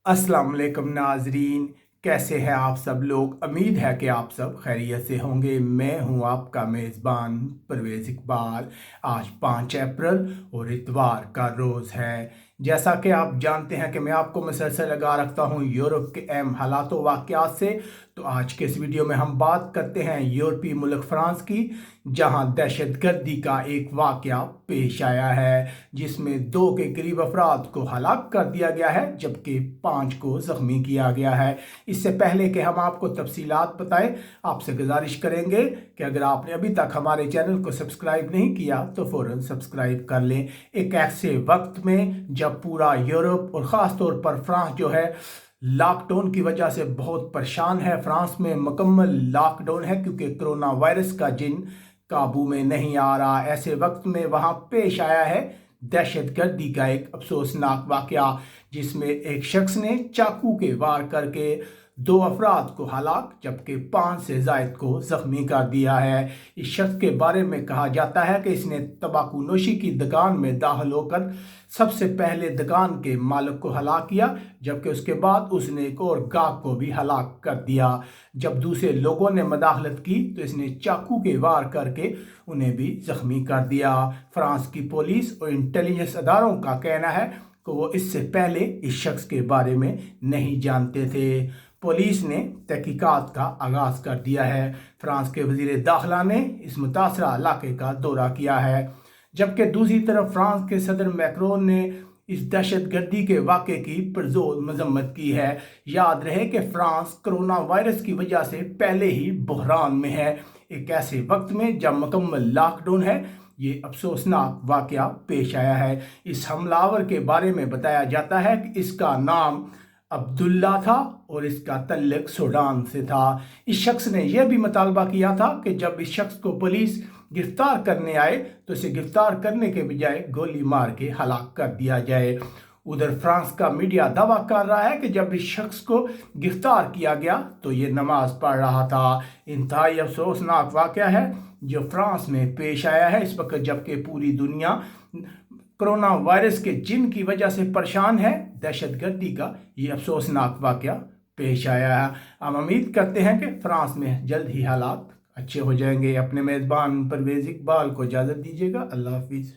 अस्सलाम वालेकुम नाजरीन, कैसे हैं आप सब लोग। उम्मीद है कि आप सब खैरियत से होंगे। मैं हूं आपका मेज़बान परवेज़ इकबाल। आज 5 अप्रैल और इतवार का रोज़ है। जैसा कि आप जानते हैं कि मैं आपको मुसलसल लगा रखता हूं यूरोप के अहम हालात व वाक़यात से। तो आज के इस वीडियो में हम बात करते हैं यूरोपीय मुल्क फ्रांस की, जहां दहशतगर्दी का एक वाक़या पेश आया है जिसमें 2 के करीब अफराद को हलाक कर दिया गया है, जबकि 5 को ज़ख्मी किया गया है। इससे पहले कि हम आपको तफसीलात बताएं, आपसे गुजारिश करेंगे कि अगर आपने अभी तक हमारे चैनल को सब्सक्राइब नहीं किया तो फ़ौरन सब्सक्राइब कर लें। एक ऐसे वक्त में जब पूरा यूरोप और ख़ास तौर पर फ्रांस जो है लॉकडाउन की वजह से बहुत परेशान है। फ्रांस में मुकम्मल लॉकडाउन है क्योंकि कोरोना वायरस का जिन काबू में नहीं आ रहा। ऐसे वक्त में वहां पेश आया है दहशतगर्दी का एक अफसोसनाक वाकया, जिसमें एक शख्स ने चाकू के वार करके 2 अफराद को हलाक जबकि 5 से ज़ायद को ज़ख्मी कर दिया है। इस शख्स के बारे में कहा जाता है कि इसने तंबाकू नोशी की दुकान में दाखिल होकर सबसे पहले दुकान के मालिक को हलाक किया, जबकि उसके बाद उसने एक और गाहक को भी हलाक कर दिया। जब दूसरे लोगों ने मदाखलत की तो इसने चाकू के वार करके उन्हें भी जख्मी कर दिया। फ्रांस की पुलिस और इंटेलिजेंस अदारों का कहना है कि वो इससे पहले इस शख्स के बारे में नहीं जानते थे। पुलिस ने तहकीकात का आगाज कर दिया है। फ्रांस के वजीर दाखिला ने इस मुतासरा इलाके का दौरा किया है, जबकि दूसरी तरफ फ्रांस के सदर मैक्रोन ने इस दहशतगर्दी के वाक़े की पुरजोर मजम्मत की है। याद रहे कि फ्रांस कोरोना वायरस की वजह से पहले ही बहरान में है। एक ऐसे वक्त में जब मुकम्मल लॉकडाउन है, ये अफसोसनाक वाक़या पेश आया है। इस हमलावर के बारे में बताया जाता है कि इसका नाम अब्दुल्ला था और इसका तल्लुक सूडान से था। इस शख्स ने यह भी मुतालबा किया था कि जब इस शख्स को पुलिस गिरफ्तार करने आए तो इसे गिरफ्तार करने के बजाय गोली मार के हलाक कर दिया जाए। उधर फ्रांस का मीडिया दावा कर रहा है कि जब इस शख्स को गिरफ्तार किया गया तो ये नमाज पढ़ रहा था। इंतहाई अफसोसनाक वाक़या है जो फ्रांस में पेश आया है इस वक्त, जबकि पूरी दुनिया कोरोना वायरस के जिन की वजह से परेशान है। दहशतगर्दी का ये अफसोसनाक वाक़या पेश आया है। हम उम्मीद करते हैं कि फ्रांस में जल्द ही हालात अच्छे हो जाएंगे। अपने मेज़बान परवेज़ इकबाल को इजाज़त दीजिएगा। अल्लाह हाफिज़।